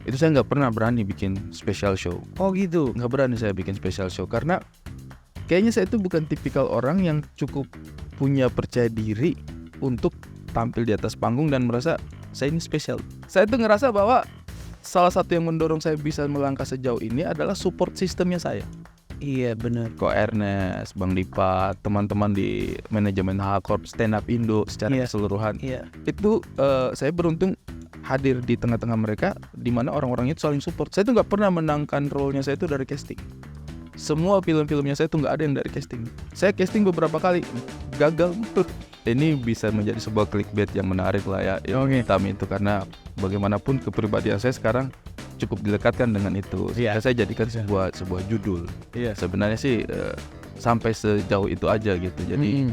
Itu saya nggak pernah berani bikin special show. Oh gitu. Nggak berani saya bikin special show karena kayaknya saya itu bukan tipikal orang yang cukup punya percaya diri untuk tampil di atas panggung dan merasa saya ini spesial. Saya tuh ngerasa bahwa salah satu yang mendorong saya bisa melangkah sejauh ini adalah support sistemnya saya. Iya benar. Ko Ernest, Bang Dipa, teman-teman di manajemen H-Corp, Stand Up Indo secara Iya. keseluruhan. Iya. Itu saya beruntung hadir di tengah-tengah mereka, di mana orang-orang itu saling support. Saya tuh nggak pernah menangkan role-nya saya itu dari casting. Semua film-filmnya saya tuh nggak ada yang dari casting. Saya casting beberapa kali, gagal. Ini bisa menjadi sebuah clickbait yang menarik lah ya, hitam itu, karena bagaimanapun kepribadian saya sekarang cukup dilekatkan dengan itu. Iya. Saya jadikan sebuah judul. Iya. Sebenarnya sih sampai sejauh itu aja gitu. Jadi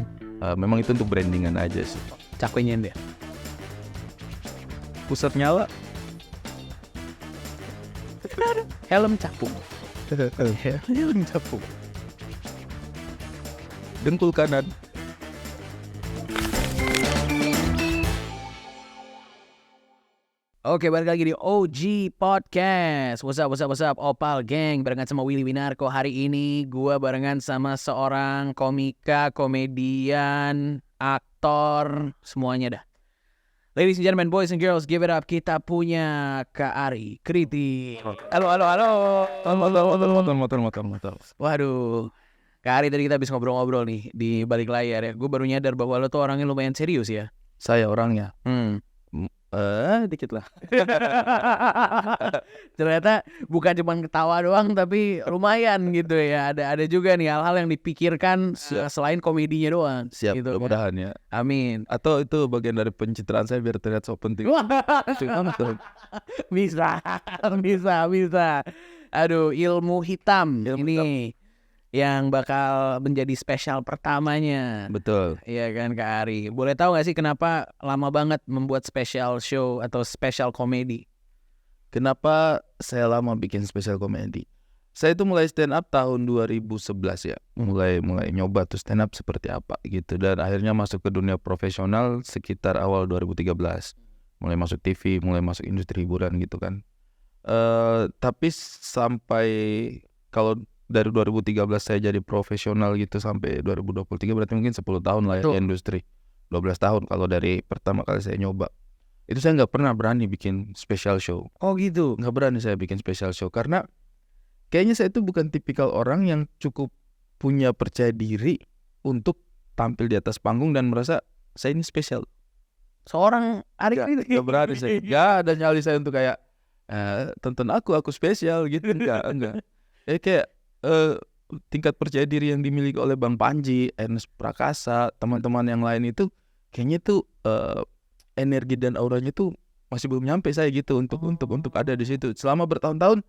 memang itu untuk brandingan aja sih. Cakwenya dia. Pusat nyala. Helm capung. Helm capung. Dengkul kanan. Oke, balik lagi di OG Podcast. What's up, Opal Gang. Barengan sama Willy Winarko. Hari ini gue barengan sama seorang komika, komedian, aktor, semuanya dah. Ladies and gentlemen, boys and girls, give it up. Kita punya Kak Ari Kriti. Halo. Motor. Waduh, Kak Ari, tadi kita habis ngobrol-ngobrol nih di balik layar ya. Gue baru nyadar bahwa lo tuh orangnya lumayan serius ya. Saya orangnya. Dikit lah. Ternyata bukan cuma ketawa doang, tapi lumayan gitu ya. Ada juga nih hal-hal yang dipikirkan selain komedinya doang. Siap, gitu, mudah-mudahan ya. Amin. Atau itu bagian dari pencitraan saya biar terlihat so penting. Bisa. Aduh, ilmu hitam ini yang bakal menjadi spesial pertamanya. Betul. Iya kan Kak Ari. Boleh tahu gak sih kenapa lama banget membuat special show atau special komedi? Kenapa saya lama bikin special comedy? Saya itu mulai stand up tahun 2011 ya. Mulai nyoba tuh stand up seperti apa gitu. Dan akhirnya masuk ke dunia profesional sekitar awal 2013. Mulai masuk TV, mulai masuk industri hiburan gitu kan. Tapi sampai kalau dari 2013 saya jadi profesional gitu sampai 2023 berarti mungkin 10 tahun lah ya di industri. 12 tahun kalau dari pertama kali saya nyoba. Itu saya nggak pernah berani bikin special show. Oh gitu. Nggak berani saya bikin special show karena kayaknya saya itu bukan tipikal orang yang cukup punya percaya diri untuk tampil di atas panggung dan merasa saya ini spesial. Seorang Ari Kriti. Nggak berani saya. Nggak ada nyali saya untuk kayak tonton aku spesial gitu. Enggak. Kayak tingkat percaya diri yang dimiliki oleh Bang Panji, Ernest Prakasa, teman-teman yang lain itu kayaknya tuh energi dan auranya tuh masih belum nyampe saya gitu untuk ada di situ. Selama bertahun-tahun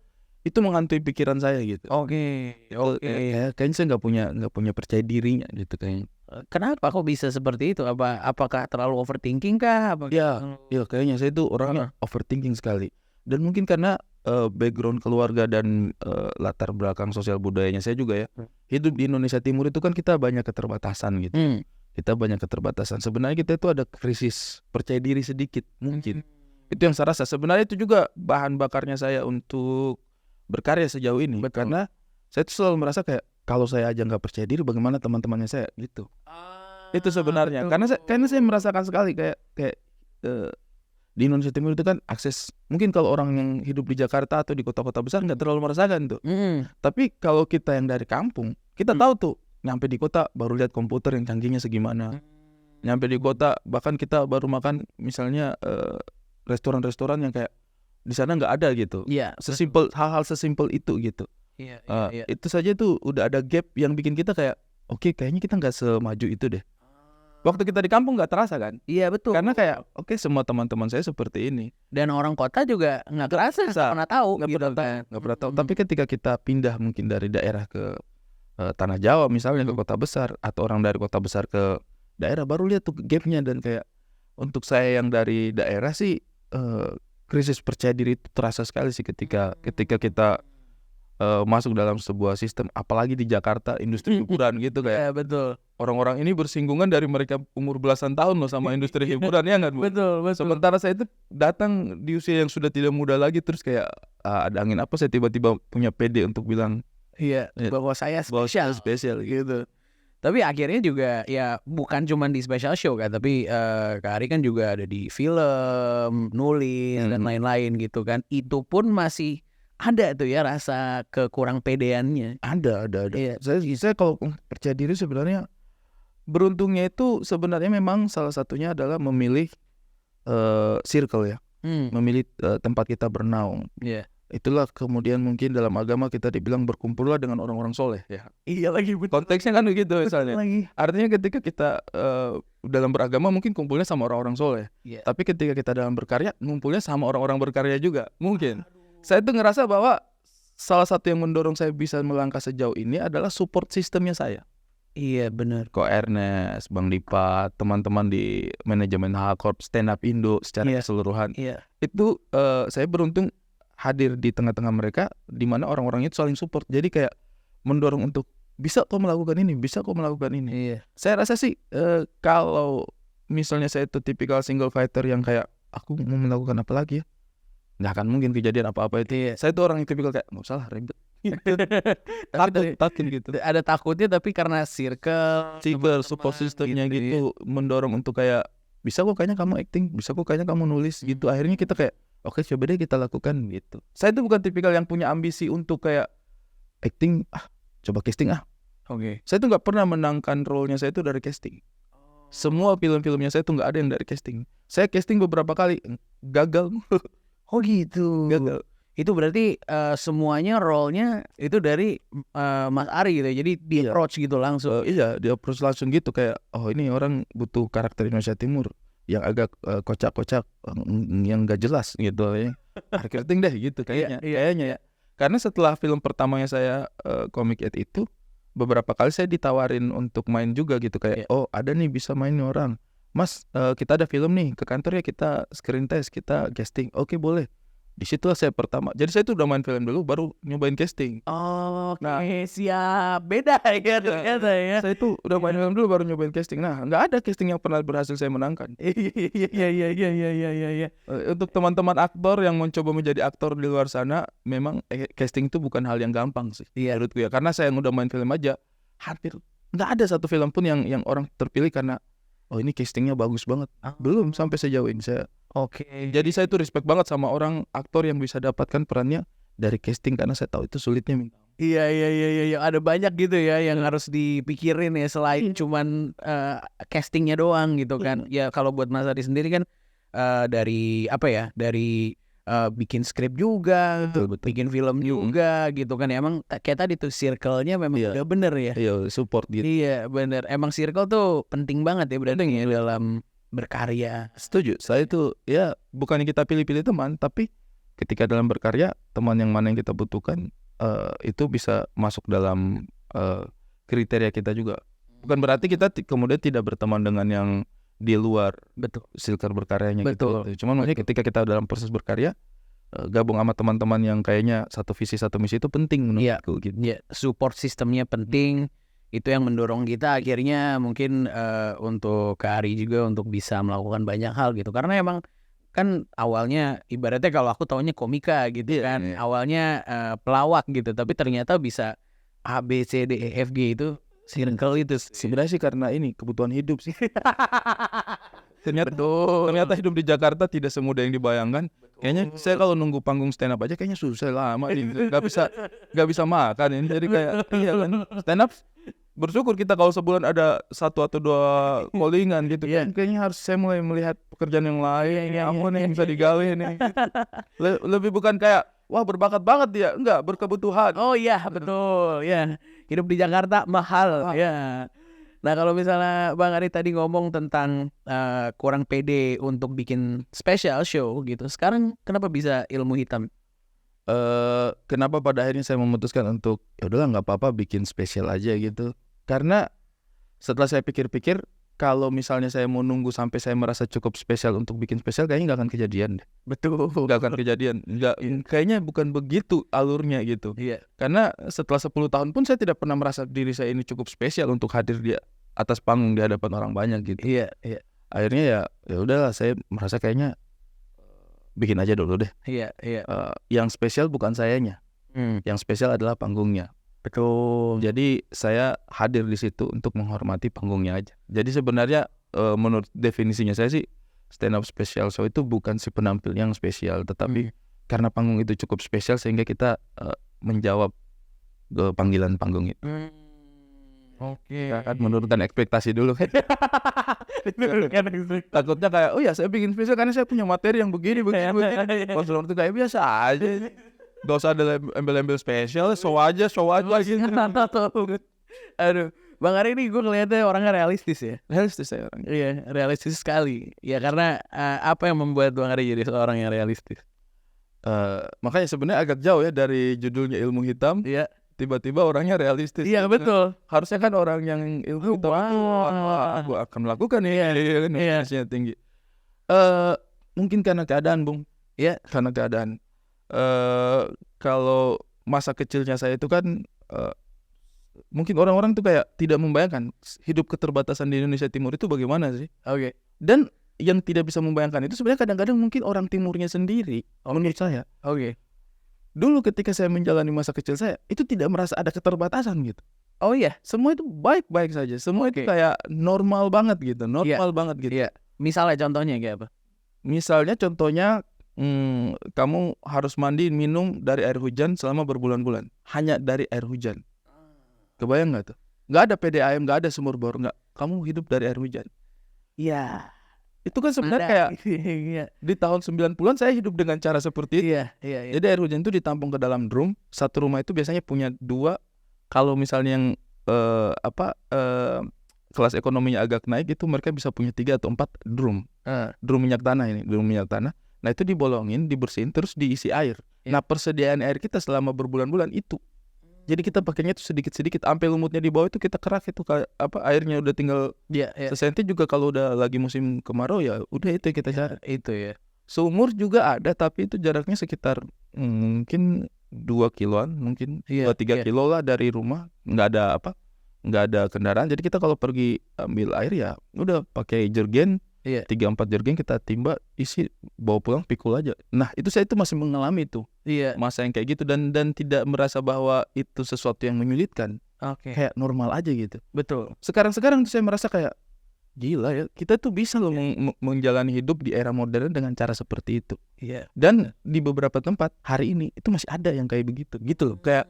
itu menghantui pikiran saya gitu. Oke. Kayaknya saya nggak punya percaya dirinya gitu kayaknya. Kenapa kok bisa seperti itu? Apakah terlalu overthinking kah? Ya kayaknya saya tuh orangnya overthinking sekali. Dan mungkin karena background keluarga dan latar belakang sosial budayanya saya juga ya. Hidup di Indonesia Timur itu kan kita banyak keterbatasan gitu. Kita banyak keterbatasan. Sebenarnya kita itu ada krisis percaya diri sedikit mungkin. Itu yang saya rasa. Sebenarnya itu juga bahan bakarnya saya untuk berkarya sejauh ini. Betul. Karena saya tuh selalu merasa kayak kalau saya aja nggak percaya diri, bagaimana teman-temannya saya gitu. Itu sebenarnya. Betul. Karena saya merasakan sekali kayak di Indonesia Timur itu kan akses, mungkin kalau orang yang hidup di Jakarta atau di kota-kota besar nggak terlalu merasakan tuh. Tapi kalau kita yang dari kampung, kita tahu tuh nyampe di kota baru lihat komputer yang canggihnya segimana. Nyampe di kota bahkan kita baru makan misalnya restoran-restoran yang kayak di sana nggak ada gitu. Iya. Hal-hal sesimpel itu gitu. Iya. Itu saja tuh udah ada gap yang bikin kita kayak oke, kayaknya kita nggak semaju itu deh. Waktu kita di kampung nggak terasa kan? Iya betul. Karena kayak oke, semua teman-teman saya seperti ini. Dan orang kota juga nggak terasa, nggak pernah tahu. Nggak pernah tahu. Tapi ketika kita pindah mungkin dari daerah ke Tanah Jawa misalnya ke kota besar, atau orang dari kota besar ke daerah, baru lihat tuh gapnya. Dan kayak untuk saya yang dari daerah sih krisis percaya diri itu terasa sekali sih ketika kita masuk dalam sebuah sistem, apalagi di Jakarta industri hiburan gitu kayak. Betul. orang-orang ini bersinggungan dari mereka umur belasan tahun loh sama industri hiburan ya nggak Bu? Betul. Sementara saya itu datang di usia yang sudah tidak muda lagi, terus kayak ada angin apa saya tiba-tiba punya pede untuk bilang Iya, Iya. bahwa saya bahwa spesial. spesial gitu. Gitu. Tapi akhirnya juga ya bukan cuma di special show kan, tapi Kak Ari kan juga ada di film, nulis dan lain-lain gitu kan. Itu pun masih ada tuh ya rasa kekurang pedeannya. Ada. Iya. Saya kalau percaya diri sebenarnya beruntungnya itu sebenarnya memang salah satunya adalah memilih circle ya, memilih tempat kita bernaung. Iya. Itulah kemudian mungkin dalam agama kita dibilang berkumpullah dengan orang-orang soleh ya. Iya lagi betul. Konteksnya kan begitu misalnya. Lagi. Artinya ketika kita dalam beragama mungkin kumpulnya sama orang-orang soleh. Iya. Tapi ketika kita dalam berkarya ngumpulnya sama orang-orang berkarya juga mungkin. Saya tuh ngerasa bahwa salah satu yang mendorong saya bisa melangkah sejauh ini adalah support sistemnya saya. Iya benar. Ko Ernest, Bang Dipa, teman-teman di manajemen H-Corp, Stand Up Indo secara Iya. keseluruhan. Iya. Itu saya beruntung hadir di tengah-tengah mereka di mana orang-orang itu saling support. Jadi kayak mendorong untuk bisa kok melakukan ini, bisa kok melakukan ini. Iya. Saya rasa sih kalau misalnya saya itu tipikal single fighter yang kayak aku mau melakukan apa lagi ya, nggak akan mungkin kejadian apa-apa itu. Iya. Saya tuh orang yang tipikal kayak nggak usah lah ribet. Takut gitu. Ada takutnya tapi karena circle, Cyber support systemnya gitu mendorong untuk kayak bisa kok kayaknya kamu acting, bisa kok kayaknya kamu nulis gitu. Akhirnya kita kayak oke coba deh kita lakukan gitu. Saya tuh bukan tipikal yang punya ambisi untuk kayak acting coba casting Oke. Saya tuh nggak pernah menangkan role-nya saya itu dari casting. Semua film-filmnya saya tuh nggak ada yang dari casting. Saya casting beberapa kali gagal. Oh gitu. Gagal. Itu berarti semuanya role-nya itu dari Mas Ari gitu ya. Jadi di approach gitu langsung. Iya, dia approach langsung gitu kayak oh ini orang butuh karakter Indonesia Timur yang agak kocak-kocak, yang gak jelas gitu ya. Marketing deh gitu kayaknya. Kayaknya ya. Karena setelah film pertamanya saya Comic 8 itu beberapa kali saya ditawarin untuk main juga gitu kayak oh ada nih bisa main nih orang. Mas kita ada film nih ke kantor ya, kita screen test, kita casting. Oke boleh. Disitulah saya pertama. Jadi saya tuh udah main film dulu baru nyobain casting. Oke, siap. Beda ya ternyata ya. Saya tuh udah main film dulu baru nyobain casting. Nah nggak ada casting yang pernah berhasil saya menangkan. Iya. Untuk teman-teman aktor yang mencoba menjadi aktor di luar sana, memang casting itu bukan hal yang gampang sih menurutku ya. Karena saya yang udah main film aja hampir nggak ada satu film pun yang orang terpilih karena oh ini castingnya bagus banget. Belum sampai sejauh ini saya. Oke. Jadi saya tuh respect banget sama orang aktor yang bisa dapatkan perannya dari casting karena saya tahu itu sulitnya. Iya. Ada banyak gitu ya yang harus dipikirin ya selain cuman castingnya doang gitu kan. Ya kalau buat Mas Ari sendiri kan dari apa ya? Dari bikin skrip juga, Betul. bikin film juga gitu kan. Ya, emang kayak tadi tuh circle-nya memang udah bener ya. Iya, support gitu. Iya, bener. Emang circle tuh penting banget ya berarti ya dalam berkarya. Setuju. Saya tuh ya bukannya kita pilih-pilih teman, tapi ketika dalam berkarya teman yang mana yang kita butuhkan itu bisa masuk dalam kriteria kita juga. Bukan berarti kita kemudian tidak berteman dengan yang di luar circle berkaryanya gitu. Cuman maksudnya ketika kita dalam proses berkarya gabung sama teman-teman yang kayaknya satu visi satu misi itu penting menurutku gitu. Iya, support sistemnya penting. Itu yang mendorong kita akhirnya mungkin untuk Kak Ari juga untuk bisa melakukan banyak hal gitu. Karena emang kan awalnya ibaratnya kalau aku taunya komika gitu kan. Awalnya pelawak gitu, tapi ternyata bisa A, B, C, D, E, F, G itu circle itu. Sebenarnya sih karena ini kebutuhan hidup sih. Ternyata hidup di Jakarta tidak semudah yang dibayangkan. Kayaknya saya kalau nunggu panggung stand up aja kayaknya susah lama ini. Gak bisa makan ini. Jadi kayak iya kan stand up bersyukur kita kalau sebulan ada 1 atau 2 callingan gitu kan. Kayaknya harus saya mulai melihat pekerjaan yang lain. Apa nih yang bisa digawe nih. Lebih bukan kayak wah berbakat banget dia. Enggak, berkebutuhan. Oh iya betul ya. Hidup di Jakarta mahal ya. Nah kalau misalnya Bang Ari tadi ngomong tentang kurang pede untuk bikin special show gitu. Sekarang kenapa bisa ilmu hitam? Kenapa pada akhirnya saya memutuskan untuk ya udahlah nggak apa-apa bikin spesial aja gitu. Karena setelah saya pikir-pikir kalau misalnya saya mau nunggu sampai saya merasa cukup spesial untuk bikin spesial kayaknya nggak akan kejadian deh. Betul. Nggak akan kejadian. Kayaknya bukan begitu alurnya gitu. Iya. Karena setelah 10 tahun pun saya tidak pernah merasa diri saya ini cukup spesial untuk hadir di atas panggung di hadapan orang banyak gitu. Iya. Akhirnya ya udahlah, saya merasa kayaknya bikin aja dulu deh. Iya. Yang spesial bukan sayanya, yang spesial adalah panggungnya. Betul. Jadi saya hadir di situ untuk menghormati panggungnya aja. Jadi sebenarnya menurut definisinya saya sih, stand up special show itu bukan si penampil yang spesial, tetapi karena panggung itu cukup spesial sehingga kita menjawab panggilan panggung itu. Oke. Kan menurunkan ekspektasi dulu. Takutnya kayak, oh ya saya bikin spesial karena saya punya materi yang begini. Kalau sebelum itu kayak biasa aja. Gak usah ada embel-embel spesial, show aja gitu. Aduh, Bang Ari ini gue ngeliatnya orangnya realistis ya. Realistis saya orang. Iya, realistis sekali. Ya karena apa yang membuat Bang Ari jadi seorang yang realistis? Makanya sebenarnya agak jauh ya dari judulnya ilmu hitam. Iya. Tiba-tiba orangnya realistis. Iya betul. Harusnya kan orang yang ilmu hitam aku akan melakukan ya. Iya. Tinggi. Mungkin karena keadaan, Bung. Iya. Karena keadaan. Kalau masa kecilnya saya itu kan mungkin orang-orang tuh kayak tidak membayangkan hidup keterbatasan di Indonesia Timur itu bagaimana sih. Oke. Dan yang tidak bisa membayangkan itu sebenarnya kadang-kadang mungkin orang timurnya sendiri. Menurut saya. Oke. Dulu ketika saya menjalani masa kecil saya, itu tidak merasa ada keterbatasan gitu. Oh iya, Semua itu baik-baik saja. Semua itu kayak normal banget gitu. Normal banget gitu. Iya. Misalnya contohnya kayak apa? Misalnya contohnya kamu harus mandi minum dari air hujan selama berbulan-bulan. Hanya dari air hujan. Kebayang gak tuh? Gak ada PDAM, gak ada sumur bor, gak. Kamu hidup dari air hujan. Iya. Itu kan sebenarnya kayak di tahun 90-an saya hidup dengan cara seperti itu. Iya. Jadi air hujan itu ditampung ke dalam drum. Satu rumah itu biasanya punya 2. Kalau misalnya yang kelas ekonominya agak naik itu mereka bisa punya 3 atau 4 drum. Drum minyak tanah ini, drum minyak tanah. Nah itu dibolongin, dibersihin, terus diisi air. Nah persediaan air kita selama berbulan-bulan itu. Jadi kita pakainya itu sedikit-sedikit, sampai lumutnya di bawah itu kita kerak itu airnya udah tinggal sesenti juga. Kalau udah lagi musim kemarau ya udah itu yang kita cari. Itu ya. Sumur juga ada tapi itu jaraknya sekitar mungkin 2 kiloan, mungkin 2-3 kilo lah dari rumah. Nggak ada kendaraan. Jadi kita kalau pergi ambil air ya udah pakai jergen. 3-4 jergen kita timba, isi, bawa pulang, pikul aja. Nah itu saya itu masih mengalami itu masa yang kayak gitu dan tidak merasa bahwa itu sesuatu yang menyulitkan. Kayak normal aja gitu. Betul. Sekarang tuh saya merasa kayak gila ya, kita tuh bisa loh menjalani hidup di era modern dengan cara seperti itu. Dan di beberapa tempat hari ini itu masih ada yang kayak begitu gitu loh. Kayak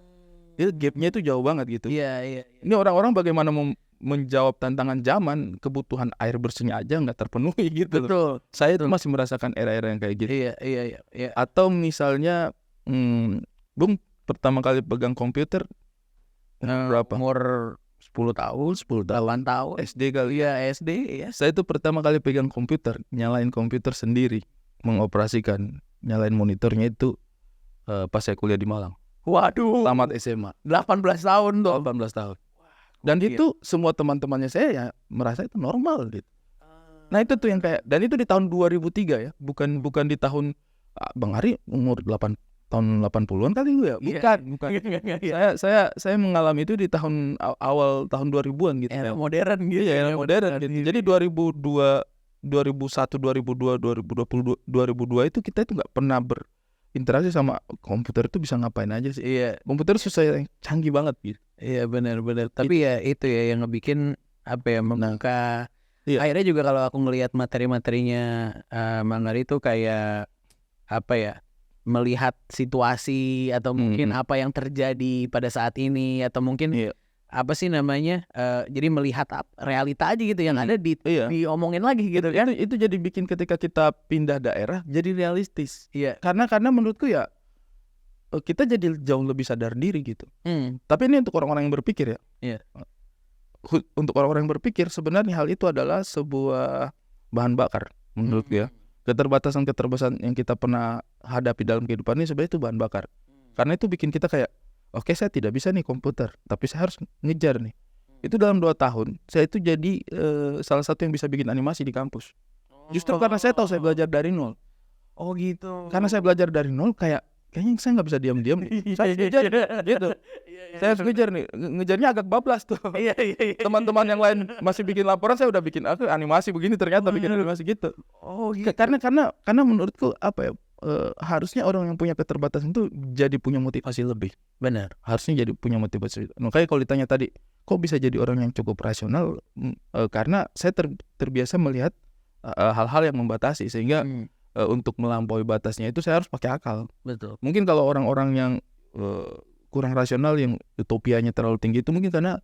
gapnya itu jauh banget gitu. Ini orang-orang bagaimana menjawab tantangan zaman, kebutuhan air bersihnya aja nggak terpenuhi gitu. Betul. Saya tuh masih merasakan era-era yang kayak gitu. Iya. Atau misalnya, Bung pertama kali pegang komputer berapa? Umur 10 tahun, 8 tahun. SD kali. Iya, SD ya. Saya tuh pertama kali pegang komputer, nyalain komputer sendiri, mengoperasikan, nyalain monitornya itu pas saya kuliah di Malang. Waduh. Tamat SMA. 18 tahun tuh. 18 tahun. Dan itu semua teman-temannya saya ya merasa itu normal gitu. Nah itu tuh yang kayak, dan itu di tahun 2003 ya, bukan di tahun Bang Ari umur tahun 80-an kali lu ya? Bukan. Saya mengalami itu di awal tahun 2000-an gitu. Era modern gitu. Iya, era modern gitu. Jadi 2001, 2002, 2022 itu kita itu nggak pernah berinteraksi sama komputer. Itu bisa ngapain aja sih? Iya. Komputer susah, canggih banget gitu. Iya benar. Tapi ya itu ya yang ngebikin membuka. Akhirnya juga kalau aku ngelihat materi-materinya Bang Ari itu kayak melihat situasi atau mungkin apa yang terjadi pada saat ini atau mungkin jadi melihat realita aja gitu yang ada diomongin lagi gitu kan. Itu jadi bikin ketika kita pindah daerah jadi realistis. Iya. Karena menurutku ya kita jadi jauh lebih sadar diri gitu. Tapi ini untuk orang-orang yang berpikir ya. Iya. Untuk orang-orang yang berpikir sebenarnya hal itu adalah sebuah bahan bakar menurut dia. Keterbatasan yang kita pernah hadapi dalam kehidupan ini sebenarnya itu bahan bakar. Karena itu bikin kita kayak, oke, saya tidak bisa nih komputer, tapi saya harus ngejar nih. Itu dalam 2 tahun saya itu jadi salah satu yang bisa bikin animasi di kampus. Justru karena saya tahu saya belajar dari nol. Oh gitu. Karena saya belajar dari nol, kayak kayaknya saya nggak bisa diam-diam nih. Saya harus ngejar gitu. Saya harus ngejar nih. Ngejarnya agak bablas tuh. Iya. Teman-teman yang lain masih bikin laporan, saya udah bikin animasi begini, ternyata bikin animasi gitu. Oh gitu. Karena menurutku apa ya, harusnya orang yang punya keterbatasan itu jadi punya motivasi lebih. Benar. Harusnya jadi punya motivasi. Makanya kalau ditanya tadi, kok bisa jadi orang yang cukup rasional? Karena saya terbiasa melihat hal-hal yang membatasi, sehingga untuk melampaui batasnya itu saya harus pakai akal. Betul. Mungkin kalau orang-orang yang kurang rasional, yang utopianya terlalu tinggi, itu mungkin karena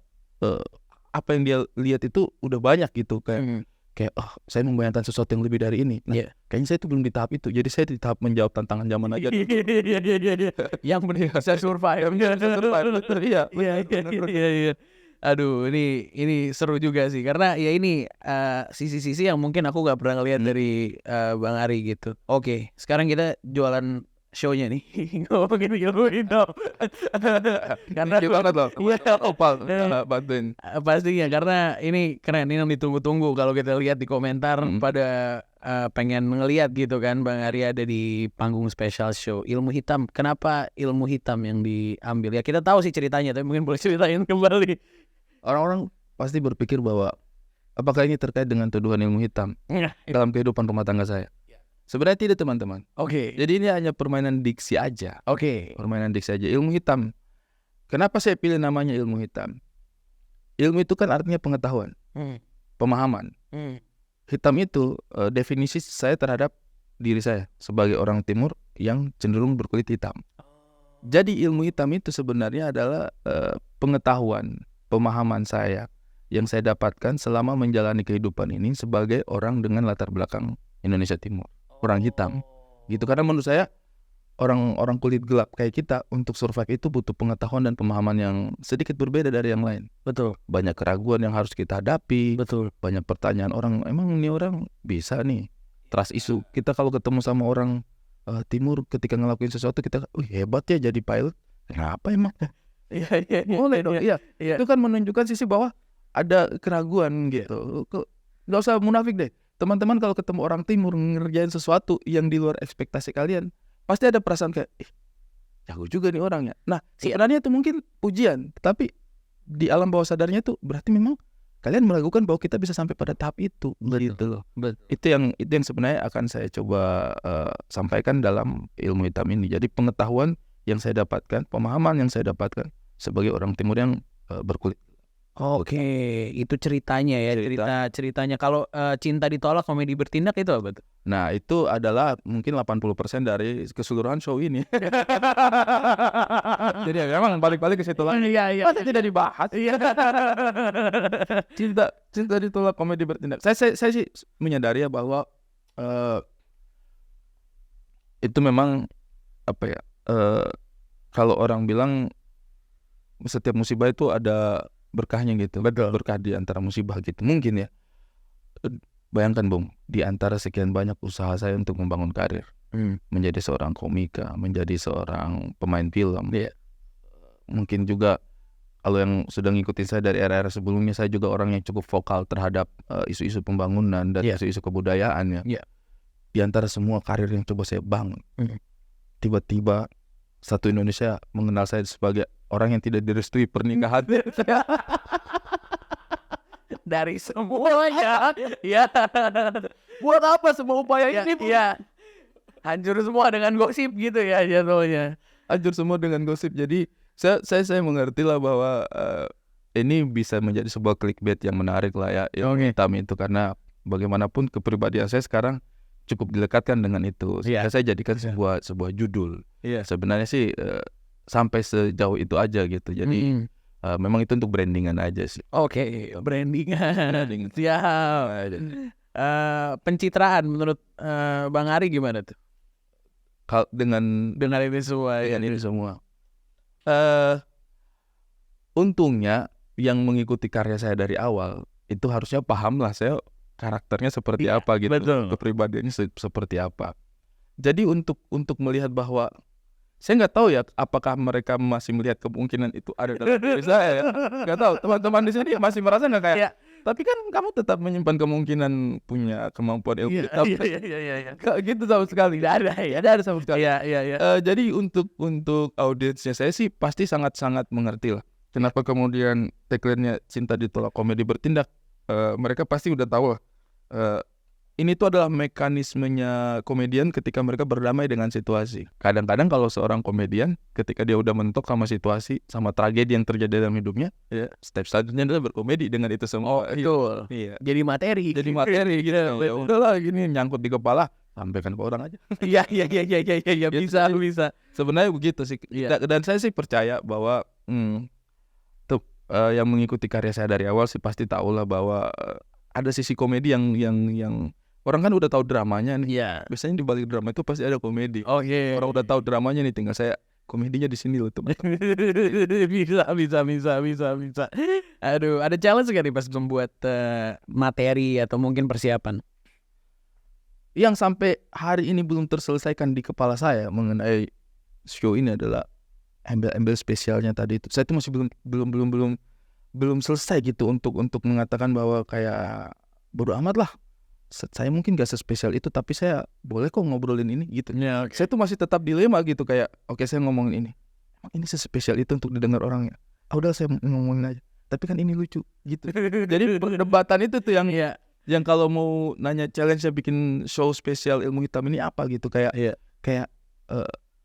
apa yang dia lihat itu udah banyak gitu, kayak saya membayangkan sesuatu yang lebih dari ini. Nah, kayaknya saya itu belum di tahap itu. Jadi saya di tahap menjawab tantangan zaman aja. Yang benar bisa survive. Betul, iya. Aduh, ini seru juga sih, karena ya ini sisi-sisi yang mungkin aku nggak pernah ngeliat dari Bang Ari gitu. Oke, sekarang kita jualan show-nya nih. Ngomongin ilmu hitam. Karena banget loh. Iya, Opal bantuin. pastinya, karena ini keren, ini yang ditunggu-tunggu kalau kita lihat di komentar pada pengen ngelihat gitu kan, Bang Ari ada di panggung special show Ilmu Hitam. Kenapa ilmu hitam yang diambil? Ya kita tahu sih ceritanya, tapi mungkin boleh ceritain kembali. Orang-orang pasti berpikir bahwa apakah ini terkait dengan tuduhan ilmu hitam dalam kehidupan rumah tangga saya. Sebenarnya tidak, teman-teman. Oke. Jadi ini hanya permainan diksi aja. Oke. Permainan diksi aja. Ilmu hitam. Kenapa saya pilih namanya ilmu hitam? Ilmu itu kan artinya pengetahuan, pemahaman. Hitam itu definisi saya terhadap diri saya sebagai orang timur yang cenderung berkulit hitam. Jadi ilmu hitam itu sebenarnya adalah pengetahuan, pemahaman saya yang saya dapatkan selama menjalani kehidupan ini sebagai orang dengan latar belakang Indonesia Timur, orang hitam. Gitu, karena menurut saya orang kulit gelap kayak kita untuk survive itu butuh pengetahuan dan pemahaman yang sedikit berbeda dari yang lain. Betul. Banyak keraguan yang harus kita hadapi. Betul. Banyak pertanyaan orang, emang ini orang bisa nih? Trust issue. Kita kalau ketemu sama orang timur ketika ngelakuin sesuatu, kita, hebat ya jadi pilot. Kenapa emang? Iya. Boleh dong. Iya. Itu kan menunjukkan sisi bahwa ada keraguan gitu. Gak usah munafik deh. Teman-teman kalau ketemu orang timur ngerjain sesuatu yang di luar ekspektasi kalian, pasti ada perasaan kayak, jago juga nih orangnya. Nah, sebenarnya itu mungkin ujian, tapi di alam bawah sadarnya itu berarti memang kalian meragukan bahwa kita bisa sampai pada tahap itu. Gitu loh. Itu yang sebenarnya akan saya coba sampaikan dalam ilmu hitam ini. Jadi pengetahuan yang saya dapatkan, pemahaman yang saya dapatkan sebagai orang timur yang berkulit. Oke, itu ceritanya ya, ceritanya. Kalau cinta ditolak komedi bertindak itu apa tuh? Nah, itu adalah mungkin 80% dari keseluruhan show ini. Jadi memang balik-balik ke situ lagi. Iya. Masa tidak dibahas? Iya. Cinta ditolak komedi bertindak. Saya sih menyadari ya bahwa itu memang apa ya? Kalau orang bilang setiap musibah itu ada berkahnya gitu. Betul. Berkah di antara musibah gitu. Mungkin ya. Bayangkan Bung, di antara sekian banyak usaha saya untuk membangun karir, menjadi seorang komika, menjadi seorang pemain film. Mungkin juga kalau yang sudah ngikutin saya dari era-era sebelumnya, saya juga orang yang cukup vokal terhadap isu-isu pembangunan dan isu-isu kebudayaan ya. Di antara semua karir yang coba saya bangun, tiba-tiba satu Indonesia mengenal saya sebagai orang yang tidak direstui pernikahan. Dari semuanya. Ya. Buat apa semua upaya ini? Iya. Hancur semua dengan gosip gitu ya jatuhnya. Hancur semua dengan gosip. Jadi saya mengerti lah bahwa ini bisa menjadi sebuah clickbait yang menarik lah ya. Hitam itu, karena bagaimanapun kepribadian saya sekarang cukup dilekatkan dengan itu. Saya jadikan sebuah judul. Sebenarnya sih sampai sejauh itu aja gitu. Jadi memang itu untuk brandingan aja sih. Oke, brandingan. Siap. Pencitraan menurut Bang Ari gimana tuh? Dengan ini semua. Ini semua. Untungnya yang mengikuti karya saya dari awal itu harusnya paham lah saya karakternya seperti apa gitu, kepribadiannya seperti apa. Jadi untuk melihat bahwa saya nggak tahu ya apakah mereka masih melihat kemungkinan itu ada dalam diri saya ya. Nggak tahu, teman-teman di sini masih merasa nggak kayak Tapi kan kamu tetap menyimpan kemungkinan punya kemampuan ilmu. Iya. Gak gitu sama sekali. Tidak ada ya. Tidak ada sama sekali. Iya. Jadi untuk audiensnya saya sih pasti sangat-sangat mengerti lah. Kenapa kemudian tagline-nya Cinta Ditolak Komedi Bertindak. Mereka pasti udah tahu lah. Ini tuh adalah mekanismenya komedian ketika mereka berdamai dengan situasi. Kadang-kadang kalau seorang komedian ketika dia udah mentok sama situasi, sama tragedi yang terjadi dalam hidupnya, step selanjutnya adalah berkomedi dengan itu semua. Betul. Iya. Jadi materi. Jadi materi gitu. Ya udahlah gini nyangkut di kepala, sampaikan ke orang aja. Iya. Bisa. Sebenarnya begitu sih. Iya. Dan saya sih percaya bahwa yang mengikuti karya saya dari awal sih pasti tahu lah bahwa ada sisi komedi yang orang kan udah tahu dramanya nih. Iya. Biasanya di balik drama itu pasti ada komedi. Oh iya. Orang udah tahu dramanya nih, tinggal saya komedinya di sini loh teman. Bisa. Aduh, ada challenge gak nih pas membuat materi atau mungkin persiapan? Yang sampai hari ini belum terselesaikan di kepala saya mengenai show ini adalah embel-embel spesialnya tadi itu. Saya tuh masih belum selesai gitu untuk mengatakan bahwa kayak bodo amat lah. Saya mungkin gak sespesial itu, tapi saya boleh kok ngobrolin ini gitu. Ya, okay. Saya tuh masih tetap dilema gitu, kayak oke, saya ngomongin ini, emang ini sespesial itu untuk didengar orangnya. Udah saya ngomongin aja, tapi kan ini lucu gitu. Jadi perdebatan itu tuh yang kalau mau nanya challenge saya bikin show spesial Ilmu Hitam ini apa gitu, kayak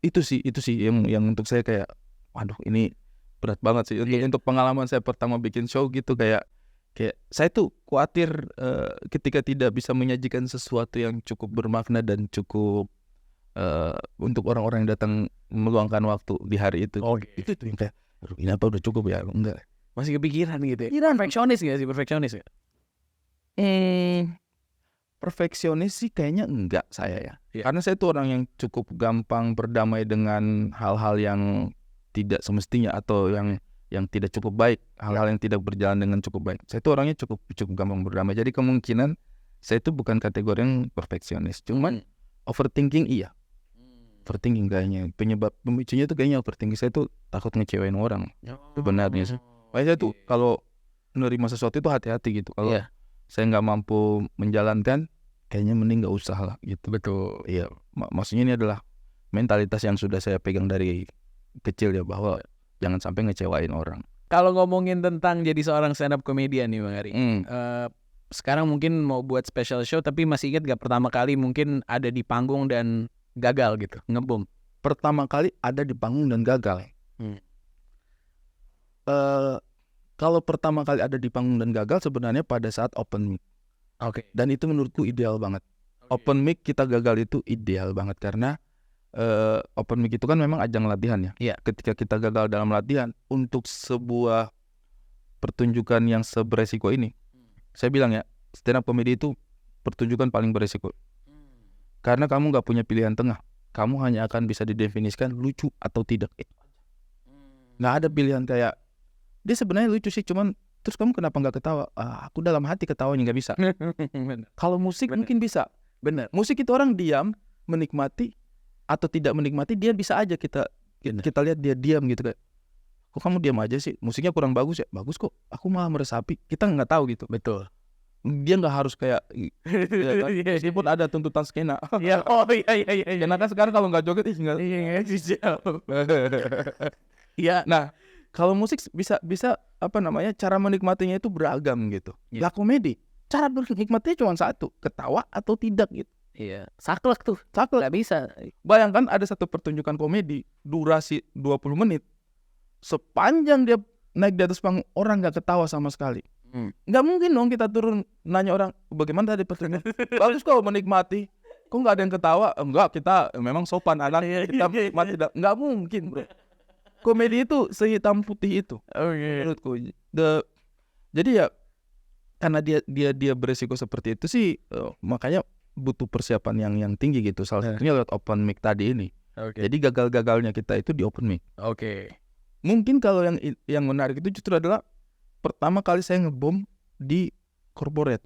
itu sih yang untuk saya kayak waduh ini berat banget sih untuk pengalaman saya pertama bikin show gitu, kayak saya tuh khawatir ketika tidak bisa menyajikan sesuatu yang cukup bermakna dan cukup untuk orang-orang yang datang meluangkan waktu di hari itu. Itu yang kayak aduh ini apa udah cukup ya? Enggak. Masih kepikiran gitu ya? Perfeksionis gak sih? Perfeksionis gak? Perfeksionis sih kayaknya enggak saya ya. Karena saya tuh orang yang cukup gampang berdamai dengan hal-hal yang tidak semestinya atau yang tidak cukup baik, hal-hal yang tidak berjalan dengan cukup baik. Saya tuh orangnya cukup gampang berdamai. Jadi kemungkinan saya itu bukan kategori yang perfeksionis. Cuman overthinking iya. Overthinking kayaknya. Penyebab pemicunya tuh kayaknya overthinking. Saya tuh takut ngecewain orang. Sebenarnya sih. Saya tuh kalau menerima sesuatu itu hati-hati gitu. Kalau saya nggak mampu menjalankan, kayaknya mending nggak usah lah gitu. Betul. Iya. Maksudnya ini adalah mentalitas yang sudah saya pegang dari kecil ya, bahwa jangan sampai ngecewain orang. Kalau ngomongin tentang jadi seorang stand up comedian nih Bang Ari, sekarang mungkin mau buat special show, tapi masih ingat gak pertama kali mungkin ada di panggung dan gagal gitu, ngebom? Pertama kali ada di panggung dan gagal. Kalau pertama kali ada di panggung dan gagal sebenarnya pada saat open mic. Oke. Dan itu menurutku ideal banget. Open mic kita gagal itu ideal banget karena open mic itu kan memang ajang latihan ya. Iya. Ketika kita gagal dalam latihan untuk sebuah pertunjukan yang seberesiko ini, saya bilang ya, stand up comedy itu pertunjukan paling beresiko. Karena kamu nggak punya pilihan tengah. Kamu hanya akan bisa didefinisikan lucu atau tidak. Nggak ada pilihan kayak dia sebenarnya lucu sih, cuman terus kamu kenapa nggak ketawa? Aku dalam hati ketawanya nggak bisa. Kalau musik mungkin bisa. Bener. Musik itu orang diam menikmati atau tidak menikmati, dia bisa aja kita lihat dia diam gitu, kayak kok kamu diam aja sih, musiknya kurang bagus ya, bagus kok, aku malah meresapi, kita nggak tahu gitu. Betul. Dia nggak harus kayak ya kan? Meskipun ada tuntutan skena. Iya. Karena kan sekarang kalau nggak joget nggak. Iya. Nah kalau musik bisa cara menikmatinya itu beragam gitu. Lah komedi cara menikmatinya cuma satu, ketawa atau tidak gitu. Iya, saklek tuh, gak bisa. Bayangkan ada satu pertunjukan komedi durasi 20 menit, sepanjang dia naik di atas panggung orang gak ketawa sama sekali. Gak mungkin dong kita turun nanya orang bagaimana tadi pertunjukan. Bagus kok menikmati, kok gak ada yang ketawa? Enggak, kita memang sopan anak, kita menikmati. Gak mungkin bro. Komedi itu sehitam putih itu menurutku. Jadi ya karena dia beresiko seperti itu sih, makanya butuh persiapan yang tinggi gitu. Salah satunya lewat open mic tadi ini. Jadi gagal-gagalnya kita itu di open mic. Mungkin kalau yang menarik itu justru adalah pertama kali saya ngebom di corporate,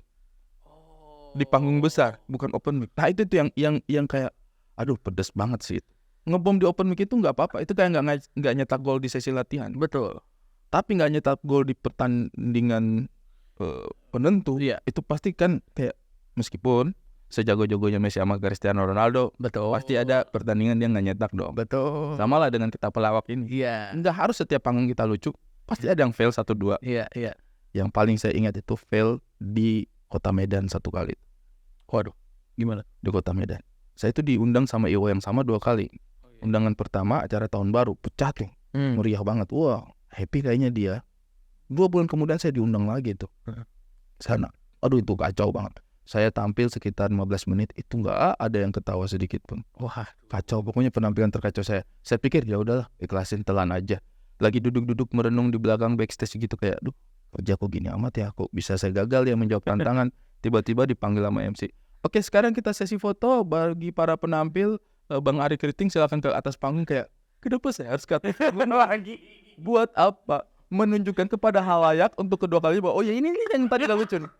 di panggung besar, bukan open mic. Nah itu tuh yang kayak aduh pedes banget sih. Ngebom di open mic itu nggak apa-apa, itu kayak nggak nyetak gol di sesi latihan. Betul. Tapi nggak nyetak gol di pertandingan penentu. Iya. Itu pasti kan kayak meskipun sejago-jagonya Messi sama Cristiano Ronaldo, Betul. pasti ada pertandingan dia nggak nyetak dong. Betul. Sama lah dengan kita pelawak ini. Iya. Nggak harus setiap panggung kita lucu, pasti ada yang fail 1-2. Iya. Yang paling saya ingat itu fail di Kota Medan 1 kali. Waduh. Gimana? Di Kota Medan. Saya itu diundang sama Iwo yang sama 2 kali. Undangan pertama acara tahun baru, pecah tuh. Meriah banget. Wah, happy kayaknya dia. 2 bulan kemudian saya diundang lagi tuh. Sana. Aduh, itu kacau banget. Saya tampil sekitar 15 menit, itu nggak ada yang ketawa sedikit pun. Wah, Kacau, pokoknya penampilan terkacau saya. Saya pikir ya udahlah, ikhlasin, telan aja. Lagi duduk-duduk merenung di belakang backstage gitu kayak, duh, kerja kok gini amat ya, kok bisa saya gagal ya menjawab tantangan. Tiba-tiba dipanggil sama MC. Oke, sekarang kita sesi foto bagi para penampil. Bang Ari Kriting silakan ke atas panggung. Kayak, kenapa saya harus ke atas panggung lagi? Buat apa? Menunjukkan kepada halayak untuk kedua kali bahwa oh ya ini yang tadi gak lucu nih.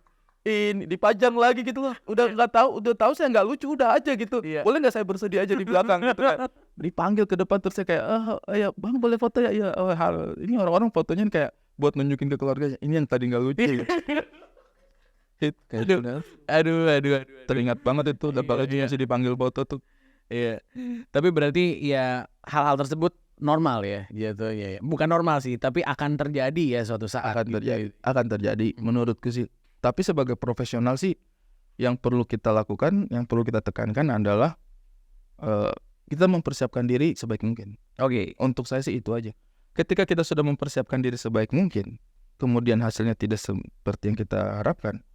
Ini dipajang lagi gitu loh. Udah tahu saya nggak lucu, udah aja gitu. Iya. Boleh nggak saya bersedia aja di belakang gitu kan. Dipanggil ke depan terus saya kayak ya bang boleh foto ya. Ya ini orang-orang fotonya kayak buat nunjukin ke keluarganya. Ini yang tadi nggak lucu. Hit kayak Aduh. teringat banget itu. Dan bakal juga masih dipanggil foto tuh. Iya. Tapi berarti ya hal-hal tersebut normal ya gitu ya. Bukan normal sih, tapi akan terjadi ya suatu saat. Akan terjadi menurutku sih. Tapi sebagai profesional sih yang perlu kita lakukan, yang perlu kita tekankan adalah kita mempersiapkan diri sebaik mungkin. Oke. Untuk saya sih itu aja. Ketika kita sudah mempersiapkan diri sebaik mungkin, kemudian hasilnya tidak seperti yang kita harapkan,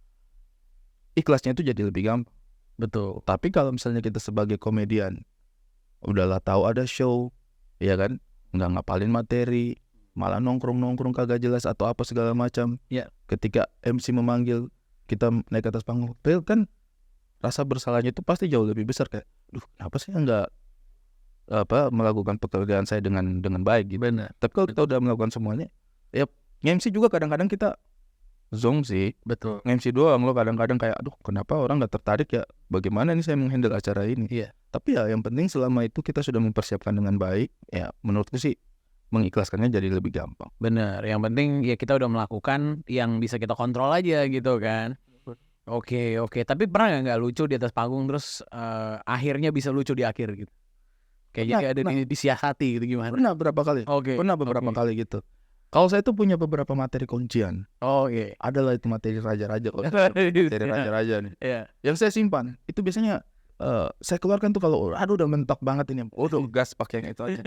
ikhlasnya itu jadi lebih gampang. Betul. Tapi kalau misalnya kita sebagai komedian, udahlah tahu ada show, ya kan, nggak ngapalin materi, malah nongkrong kagak jelas atau apa segala macam. Ya. Ketika MC memanggil kita naik ke atas panggung, kan rasa bersalahnya itu pasti jauh lebih besar kayak, duh, kenapa saya nggak melakukan pekerjaan saya dengan baik gitu. Benar. Tapi kalau kita udah melakukan semuanya, ya MC juga kadang-kadang kita zong sih. Betul. MC doang lo kadang-kadang kayak, aduh, kenapa orang nggak tertarik ya? Bagaimana nih saya menghandle acara ini? Iya. Tapi ya yang penting selama itu kita sudah mempersiapkan dengan baik, ya menurutku sih mengikhlaskannya jadi lebih gampang. Benar. Yang penting ya kita udah melakukan yang bisa kita kontrol aja gitu kan. Oke. Tapi pernah nggak lucu di atas panggung terus akhirnya bisa lucu di akhir gitu? Kayak jadi ada disiasati gitu gimana? Pernah berapa kali? Oke. Pernah beberapa kali gitu. Kalau saya tuh punya beberapa materi kuncian. Oke. Adalah itu materi raja-raja. Materi raja-raja nih. Iya. Yang saya simpan itu biasanya saya keluarkan tuh kalau aduh udah mentok banget ini. Udah gas pakai yang itu aja.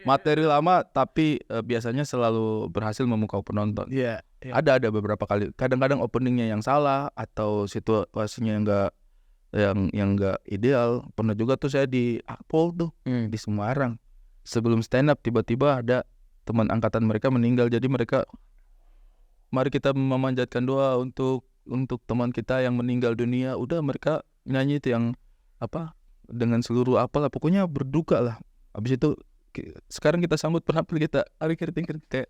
Materi lama tapi biasanya selalu berhasil memukau penonton. Iya. Ada beberapa kali. Kadang-kadang openingnya yang salah atau situasinya yang enggak ideal. Pernah juga tuh saya di Akpol tuh di Semarang. Sebelum stand up tiba-tiba ada teman angkatan mereka meninggal. Jadi mereka, mari kita memanjatkan doa untuk teman kita yang meninggal dunia. Udah mereka nyanyi itu yang dengan seluruh apalah, pokoknya berduka lah. Habis itu sekarang kita sambut penampil kita Ari Kriting kayak,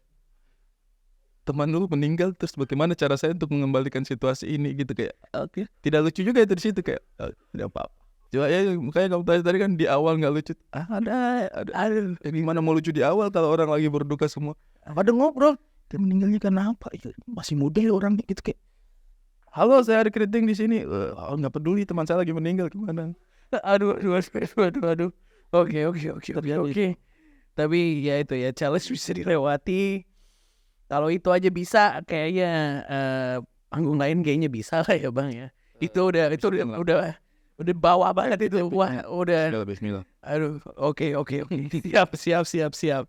teman lu meninggal, terus bagaimana cara saya untuk mengembalikan situasi ini gitu kayak, oke. Tidak lucu juga itu di situ kayak, tidak apa-apa. Cuma ya makanya kamu tadi kan di awal nggak lucu. Ada. Gimana mau lucu di awal kalau orang lagi berduka semua? Pada ngobrol, dia meninggalnya karena apa? Masih muda ya orangnya gitu kayak. Halo, saya Ari Kriting di sini. Nggak peduli teman saya lagi meninggal gimana? Aduh. Oke. Tapi ya itu ya challenge bisa dilewati. Kalau itu aja bisa, kayaknya panggung lain kayaknya bisa lah ya bang ya. Itu udah bawah banget itu. Wah udah. Bismillah. Aduh oke. Siap.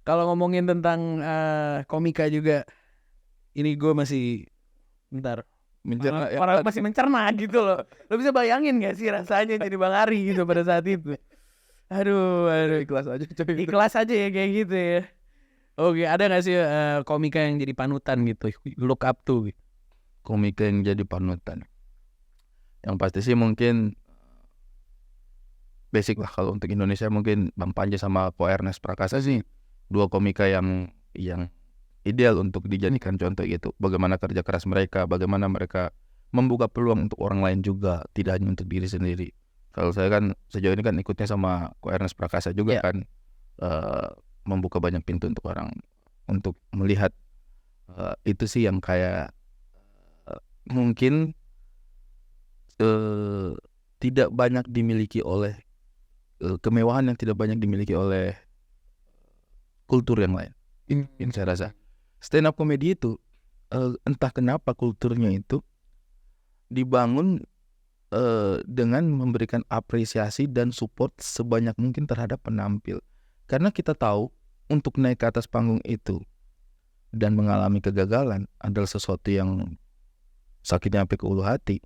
Kalau ngomongin tentang komika juga, ini gue masih bentar. Orang masih mencerna gitu loh. Lo bisa bayangin gak sih rasanya jadi Bang Ari gitu pada saat itu? Aduh. Ikhlas aja ya kayak gitu ya. Oke, ada gak sih komika yang jadi panutan gitu, look up to gitu? Komika yang jadi panutan, yang pasti sih mungkin basic lah kalau untuk Indonesia mungkin Bang Panji sama Ko Ernest Prakasa sih, 2 komika yang ideal untuk dijadikan contoh gitu. Bagaimana kerja keras mereka, bagaimana mereka membuka peluang untuk orang lain juga, tidak hanya untuk diri sendiri. Kalau saya kan sejauh ini kan ikutnya sama Ko Ernest Prakasa juga kan, membuka banyak pintu untuk orang untuk melihat itu sih yang kayak mungkin tidak banyak dimiliki oleh kemewahan yang tidak banyak dimiliki oleh kultur yang lain. Yang saya rasa stand up comedy itu entah kenapa kulturnya itu dibangun dengan memberikan apresiasi dan support sebanyak mungkin terhadap penampil. Karena kita tahu untuk naik ke atas panggung itu dan mengalami kegagalan adalah sesuatu yang sakitnya sampai ke ulu hati.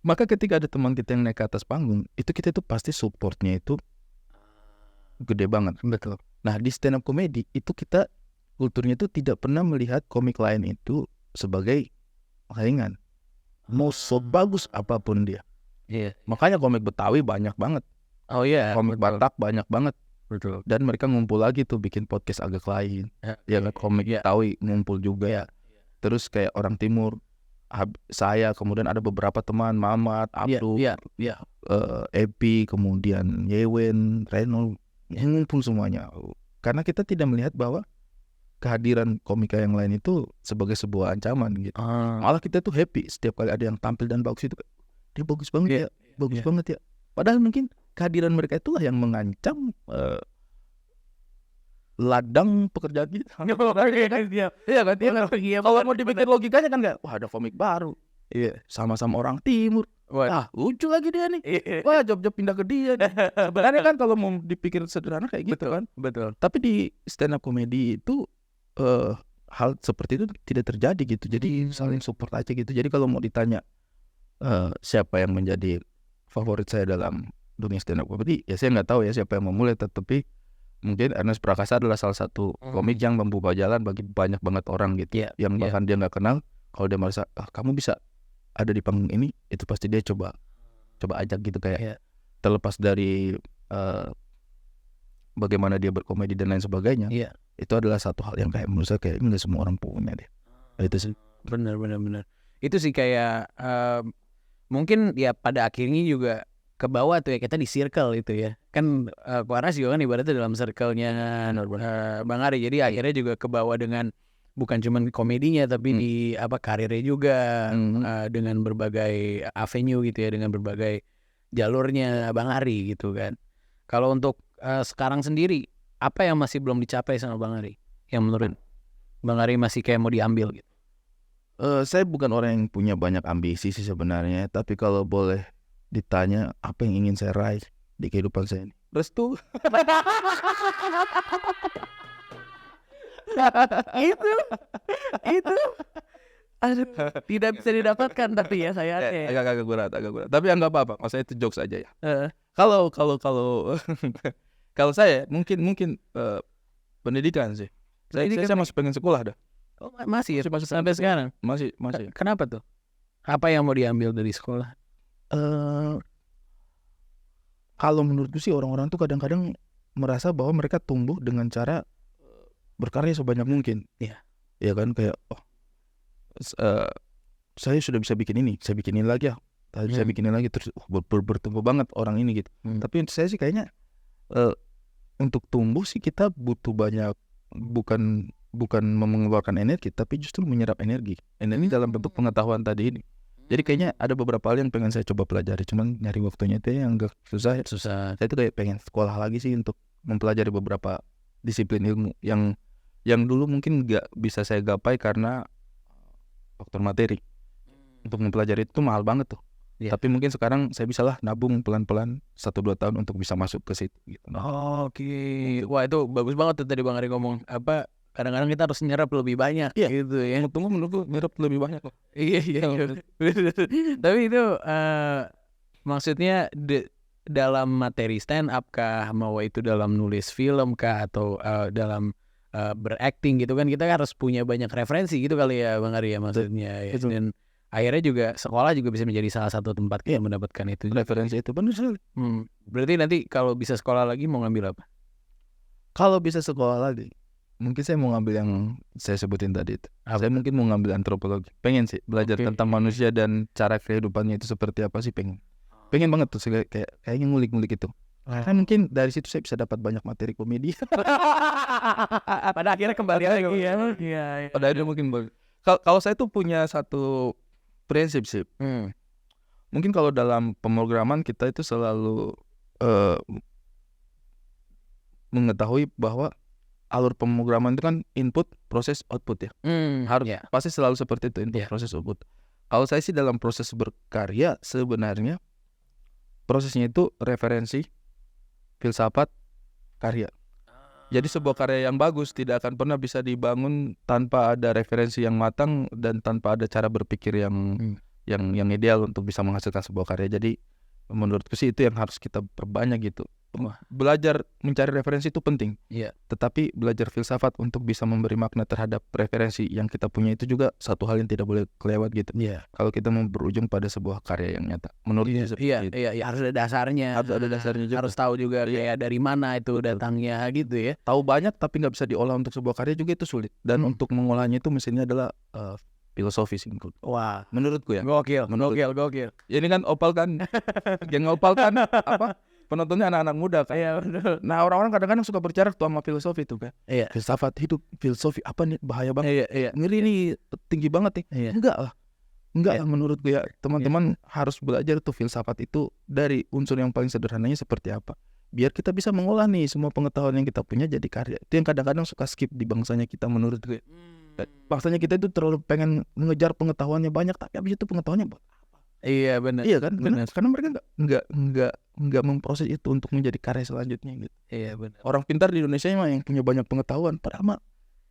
Maka ketika ada teman kita yang naik ke atas panggung, itu kita itu pasti supportnya itu gede banget. Betul. Nah di stand up comedy itu kita kulturnya itu tidak pernah melihat komik lain itu sebagai saingan. Mau sebagus apapun dia. Iya. Makanya komik Betawi banyak banget. Oh iya. Komik Batak banyak banget. Betul. Dan mereka ngumpul lagi tuh bikin podcast agak lain. Ya kan komik Betawi ngumpul juga ya. Terus kayak orang Timur, saya kemudian ada beberapa teman, Mamat, Abdul, Epi, kemudian Yewen, Reno, ngumpul semuanya. Karena kita tidak melihat bahwa kehadiran komika yang lain itu sebagai sebuah ancaman gitu. Malah kita tuh happy setiap kali ada yang tampil dan bagus itu. Dia bagus banget bagus banget ya. Padahal mungkin kehadiran mereka itulah yang mengancam ladang pekerjaan kita. Iya kan? Kalau mau dipikir logikanya kan nggak. Wah ada komik baru. Iya. Sama-sama orang Timur. Wah lucu lagi dia nih. Wah job-job pindah ke dia. Karena kan kalau mau dipikir sederhana kayak gitu kan. Betul. Tapi di stand up comedy itu hal seperti itu tidak terjadi gitu. Jadi saling support aja gitu. Jadi kalau mau ditanya siapa yang menjadi favorit saya dalam dunia stand up comedy, ya saya nggak tahu ya siapa yang memulai. Tetapi mungkin Ernest Prakasa adalah salah satu komik yang membuka jalan bagi banyak banget orang gitu. Yang bahkan dia nggak kenal, kalau dia merasa kamu bisa ada di panggung ini, itu pasti dia coba ajak gitu kayak terlepas dari bagaimana dia berkomedi dan lain sebagainya. Itu adalah satu hal yang kayak menurut saya kayak nggak semua orang punya deh. Itu sih. Benar. Itu sih kayak mungkin ya pada akhirnya juga ke bawah tuh ya, kita di circle itu ya. Kan Kuaras juga kan ibaratnya dalam circle-nya Bang Ari. Jadi akhirnya juga ke bawah dengan bukan cuma komedinya tapi di karirnya juga dengan berbagai avenue gitu ya, dengan berbagai jalurnya Bang Ari gitu kan. Kalau untuk sekarang sendiri apa yang masih belum dicapai sama Bang Ari? Yang menurut Bang Ari masih kayak mau diambil gitu? Saya bukan orang yang punya banyak ambisi sih sebenarnya. Tapi kalau boleh ditanya apa yang ingin saya raih di kehidupan saya ini, restu. itu aduh, tidak bisa didapatkan tapi ya saya agak berat. Tapi nggak apa-apa. Maksudnya itu jokes aja ya. Kalau kalau saya mungkin pendidikan sih. Saya masih pengen sekolah dah. Oh, masih sampai sekarang? Masih. Kenapa tuh? Apa yang mau diambil dari sekolah? Kalau menurutku sih orang-orang tuh kadang-kadang merasa bahwa mereka tumbuh dengan cara berkarya sebanyak mungkin. Iya kan kayak saya sudah bisa bikin ini, saya bikin ini lagi ya. Saya bikin ini lagi terus bertumbuh banget orang ini gitu. Tapi saya sih kayaknya untuk tumbuh sih kita butuh banyak, bukan mengeluarkan energi tapi justru menyerap energi dalam bentuk pengetahuan tadi ini. Jadi kayaknya ada beberapa hal yang pengen saya coba pelajari, cuman nyari waktunya itu yang agak susah. Saya tuh kayak pengen sekolah lagi sih untuk mempelajari beberapa disiplin ilmu yang dulu mungkin gak bisa saya gapai karena faktor materi. Untuk mempelajari itu mahal banget tuh. Tapi mungkin sekarang saya bisa lah nabung pelan-pelan 1-2 tahun untuk bisa masuk ke situ gitu. Oke. Wah itu bagus banget tuh tadi Bang Ari ngomong kadang-kadang kita harus nyerap lebih banyak gitu ya. Tunggu menurutku nyerap lebih banyak kok. Iya. Tapi itu maksudnya dalam materi stand up kah, mau itu dalam nulis film kah, atau dalam berakting gitu kan, kita harus punya banyak referensi gitu kali ya Bang Ari ya maksudnya ya. Dan akhirnya juga sekolah juga bisa menjadi salah satu tempat kita mendapatkan itu referensi itu. Benar sekali. Berarti nanti kalau bisa sekolah lagi mau ngambil apa? Kalau bisa sekolah lagi mungkin saya mau ngambil yang saya sebutin tadi itu. Saya mungkin mau ngambil antropologi. Pengen sih belajar tentang manusia dan cara kehidupannya itu seperti apa sih, pengen banget tuh kayaknya ngulik-ngulik itu. Kan mungkin dari situ saya bisa dapat banyak materi komedi. Pada akhirnya kembali lagi ya. Pada akhirnya mungkin Kalau saya tuh punya satu prinsip sih. Mungkin kalau dalam pemrograman kita itu selalu mengetahui bahwa alur pemrograman itu kan input, proses, output ya. Harus pasti selalu seperti itu, input, proses, output. Kalau saya sih dalam proses berkarya sebenarnya prosesnya itu referensi, filsafat, karya. Jadi sebuah karya yang bagus tidak akan pernah bisa dibangun tanpa ada referensi yang matang dan tanpa ada cara berpikir yang ideal untuk bisa menghasilkan sebuah karya. Jadi menurutku sih itu yang harus kita perbanyak gitu. Belajar mencari referensi itu penting. Tetapi belajar filsafat untuk bisa memberi makna terhadap referensi yang kita punya itu juga satu hal yang tidak boleh kelewat gitu. Kalau kita mau berujung pada sebuah karya yang nyata. Menurut Iya, harus ada dasarnya. Harus ada dasarnya juga. Harus tahu juga kayak dari mana itu datangnya gitu ya. Tahu banyak tapi nggak bisa diolah untuk sebuah karya juga itu sulit. Dan untuk mengolahnya itu mesinnya adalah filosofi sih. Wah, menurutku ya. Gokil. Ini kan Opal kan, geng Opal kan apa? Penontonnya anak-anak muda kan. Iya betul. Nah orang-orang kadang-kadang suka bicara tuh sama filosofi tuh kan. Iya. Filsafat hidup, filosofi apa nih bahaya banget. Iya. Ngeri nih tinggi banget nih. Enggak lah menurutku ya. Teman-teman harus belajar tuh filsafat itu dari unsur yang paling sederhananya seperti apa. Biar kita bisa mengolah nih semua pengetahuan yang kita punya jadi karya. Itu yang kadang-kadang suka skip di bangsanya kita menurutku ya. Bangsanya kita itu terlalu pengen mengejar pengetahuannya banyak tapi habis itu pengetahuannya buat apa? Iya benar. Iya kan? Karena mereka nggak memproses itu untuk menjadi karya selanjutnya gitu. Iya benar. Orang pintar di Indonesia mah yang punya banyak pengetahuan, padahal mah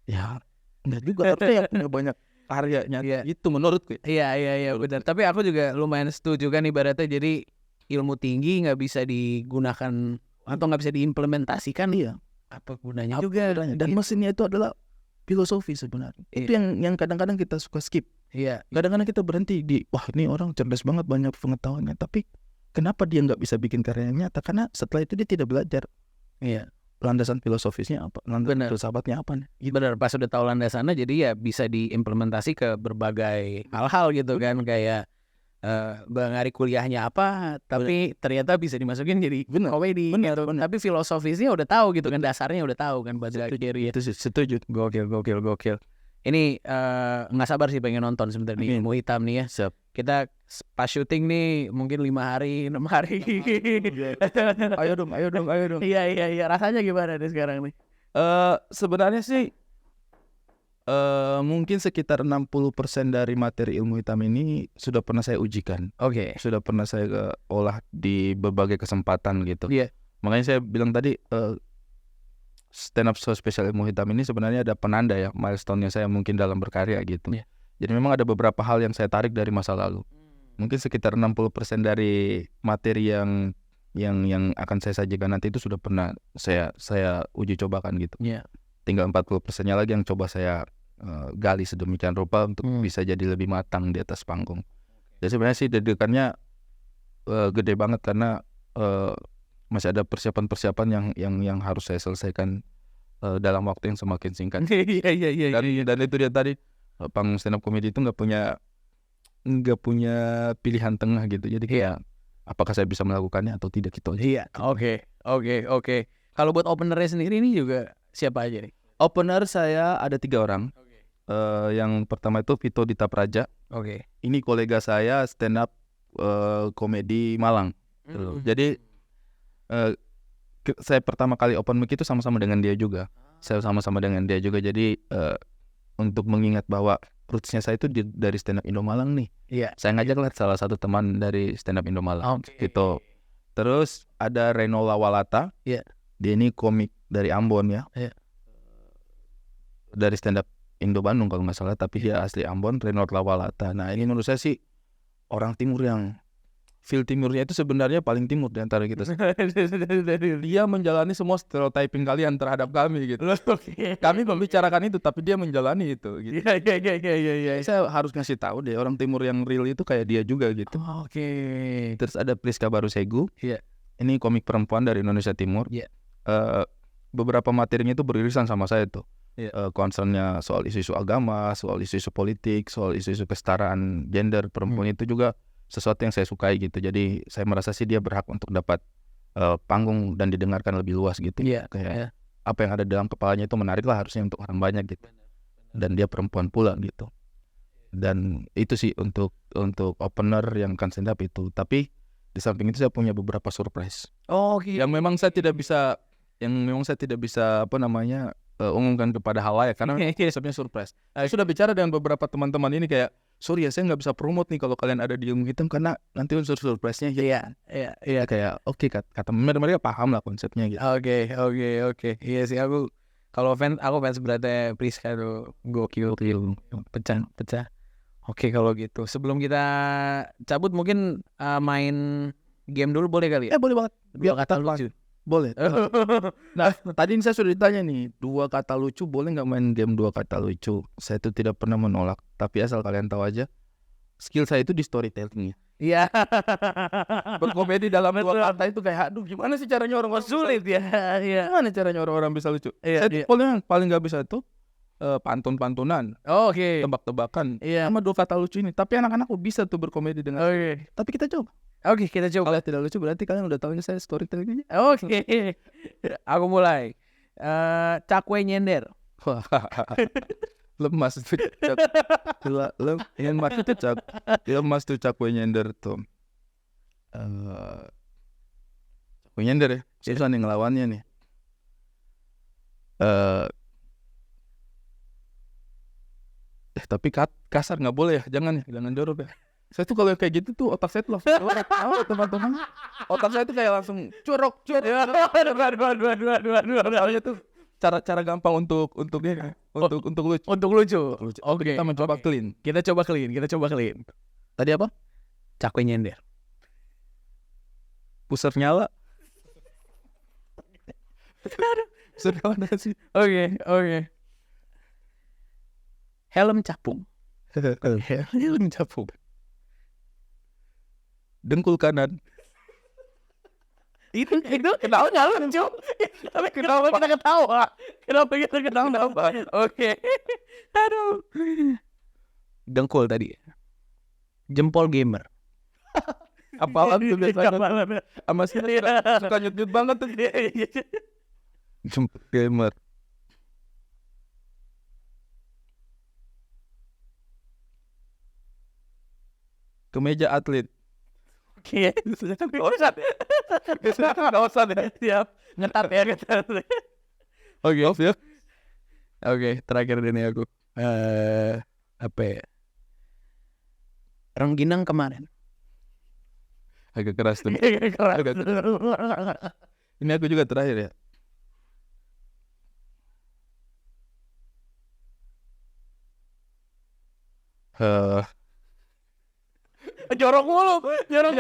ya enggak juga harusnya yang punya banyak karyanya. Itu menurutku. Iya benar. Tapi aku juga lumayan setuju kan ibaratnya jadi ilmu tinggi nggak bisa digunakan atau nggak bisa diimplementasikan. Apa gunanya juga? Dan mesinnya itu adalah filosofi sebenarnya. Itu yang kadang-kadang kita suka skip. Kadang-kadang kita berhenti di wah ini orang cerdas banget banyak pengetahuannya, tapi kenapa dia nggak bisa bikin karya yang nyata? Karena setelah itu dia tidak belajar. Landasan filosofisnya apa? Landasan filsafatnya apa nih? Benar, pas udah tahu landasannya jadi ya bisa diimplementasi ke berbagai hal-hal gitu kan kayak Bang Ari kuliahnya apa, tapi ternyata bisa dimasukin jadi komedi. Benar. Tapi filosofisnya udah tahu gitu kan, dasarnya udah tahu kan pada akhirnya. Itu setuju. Gokil. Ini nggak sabar sih pengen nonton sebentar nih Ilmu Hitam nih ya. Siap. Kita pas syuting nih mungkin 5 hari 6 hari. Ayo dong. Iya. Rasanya gimana nih sekarang nih? Sebenarnya sih mungkin sekitar 60% dari materi Ilmu Hitam ini sudah pernah saya ujikan. Sudah pernah saya olah di berbagai kesempatan gitu. Makanya saya bilang tadi stand up show spesial Ilmu Hitam ini sebenarnya ada penanda ya, milestone-nya saya mungkin dalam berkarya gitu. Jadi memang ada beberapa hal yang saya tarik dari masa lalu. Mungkin sekitar 60% dari materi yang akan saya sajikan nanti itu sudah pernah saya uji cobakan gitu. Tinggal 40%-nya lagi yang coba saya gali sedemikian rupa untuk bisa jadi lebih matang di atas panggung. Jadi sebenarnya sih deg-degannya gede banget karena masih ada persiapan-persiapan yang harus saya selesaikan dalam waktu yang semakin singkat. Dan itu dia tadi panggung stand up comedy itu nggak punya pilihan tengah gitu. Jadi kayak apakah saya bisa melakukannya atau tidak gitu aja. Oke. Kalau buat openernya sendiri ini juga siapa aja nih? Opener saya ada 3 orang. Yang pertama itu Vito Dita Praja. Ini kolega saya stand up komedi Malang. Jadi saya pertama kali open mic itu sama-sama dengan dia juga. Jadi untuk mengingat bahwa rootsnya saya itu dari stand up Indo Malang nih. Saya ngajaklah salah satu teman dari stand up Indo Malang gitu. Terus ada Reno Lawalata. Dia ini komik dari Ambon ya. Dari stand up Indo Bandung kalau nggak salah, tapi dia asli Ambon, Reno Lawalata. Nah ini menurut saya sih orang timur yang feel timurnya itu sebenarnya paling timur di antara kita. Dia menjalani semua stereotyping kalian terhadap kami gitu. Kami membicarakan itu tapi dia menjalani itu gitu. Saya harus ngasih tahu deh orang timur yang real itu kayak dia juga gitu. Terus ada Priska Barusegu. Ini komik perempuan dari Indonesia Timur. Beberapa materinya itu beririsan sama saya tuh. Concernnya soal isu-isu agama, soal isu-isu politik, soal isu-isu kesetaraan gender perempuan itu juga sesuatu yang saya sukai gitu. Jadi saya merasa sih dia berhak untuk dapat panggung dan didengarkan lebih luas gitu. Kayak apa yang ada dalam kepalanya itu menarik lah harusnya untuk orang banyak gitu. Dan dia perempuan pula gitu. Dan itu sih untuk opener yang akan stand up itu. Tapi di samping itu saya punya beberapa surprise Oh, gitu. yang memang saya tidak bisa umumkan kepada halayak karena konsepnya surprise. Saya sudah bicara dengan beberapa teman-teman ini kayak, sorry ya saya nggak bisa promote nih kalau kalian ada di Ilmu Hitam karena nanti unsur surprise-nya Iya. kayak oke, kata mereka paham lah konsepnya gitu. Oke. Iya sih, aku fans beratnya Priska tuh gokil. Pecah. Oke, kalau gitu. Sebelum kita cabut mungkin main game dulu boleh kali ya? Boleh banget. Dua kata lucu. Boleh. Nah, tadi saya sudah ditanya nih, 2 kata lucu boleh nggak main game 2 kata lucu? Saya itu tidak pernah menolak, tapi asal kalian tahu aja, skill saya itu di storytelling. Iya. Berkomedi dalam 2 kata itu kayak, aduh gimana sih caranya orang Sulit ya. Iya. Gimana caranya orang bisa lucu? Iya, Saya paling nggak bisa itu pantun-pantunan, Oke. tebak-tebakan, Iya. sama 2 kata lucu ini. Tapi anak-anak bisa tuh berkomedi dengan. Oke. Tapi kita coba. Oke, kita coba. Kalau tidak lucu berarti kalian udah tahu ini saya storytellingnya. Oke. Aku mulai. Cakwe nyender. Wah, lemas tuh. Lemas tuh cakwe nyender tuh. Cakwe nyender ya. Susah nih ngelawannya nih. Tapi kasar nggak boleh ya, jangan jorok ya. Saya tuh kalau kayak gitu tuh otak saya tuh langsung teman-teman. Otak saya tuh kayak langsung curok. Soalnya tuh cara gampang untuk lucu. Untuk lucu. Oke. Kita mencoba clean. Kita coba clean. Tadi apa? Cakwe nyender. Pusar nyala. Pusar nyala sih. Oke. Helm capung. Helm capung. Dengkul kanan. Itu ketawa nyala lucu. Tapi kenapa kita ketawa? Oke. Aduh. Dengkul tadi. Jempol gamer. Apalan tuh biasanya. Sama sih suka nyut banget tuh. Jempol gamer. Kemeja atlet. Oke. Gak usah deh. Siap. Ngetat ya. Oke, terakhir ini aku. Apa ya? Rengginang kemarin. Agak keras tuh. Ini aku juga terakhir ya. Jorok mulu. Jorok.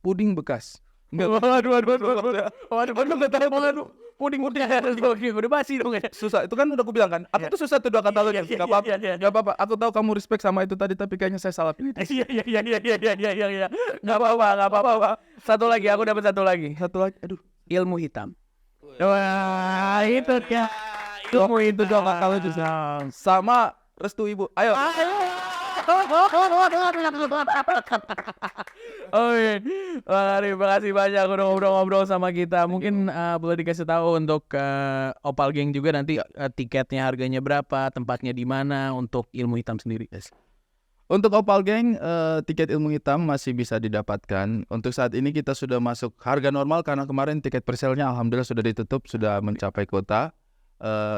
Puding bekas. Waduh. Puding. Oke, udah basi dong ya. Susah, itu kan udah aku bilang kan. Aku tuh susah tuh 2 kata lu. Gak apa-apa. Aku tahu kamu respect sama itu tadi, tapi kayaknya saya salah pilih. Iya. Gak apa-apa. Satu lagi, aku dapat satu lagi. Aduh. Ilmu hitam. Wah, itu ya. Ilmu itu dong kalau itu Sama restu ibu. Ayo. Oke. Terima kasih banyak udah ngobrol-ngobrol sama kita. Mungkin boleh dikasih tahu untuk Opal Gang juga nanti tiketnya harganya berapa, tempatnya di mana untuk Ilmu Hitam sendiri. Yes. Untuk Opal Gang, tiket Ilmu Hitam masih bisa didapatkan. Untuk saat ini kita sudah masuk harga normal karena kemarin tiket presale-nya alhamdulillah sudah ditutup, sudah mencapai kuota.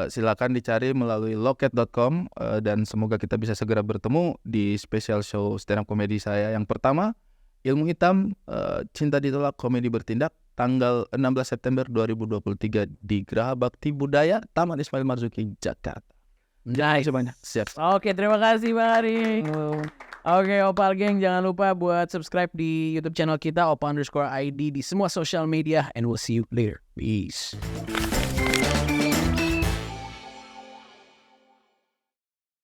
Silakan dicari melalui loket.com dan semoga kita bisa segera bertemu di special show stand up comedy saya yang pertama, Ilmu Hitam, Cinta Ditolak Komedi Bertindak, tanggal 16 September 2023 di Geraha Bakti Budaya Taman Ismail Marzuki, Jakarta. Nice. Siap. Oke, terima kasih Bang Ari. Oke, Opal Gang, jangan lupa buat subscribe di YouTube channel kita Opal_ID di semua social media, and we'll see you later. Peace.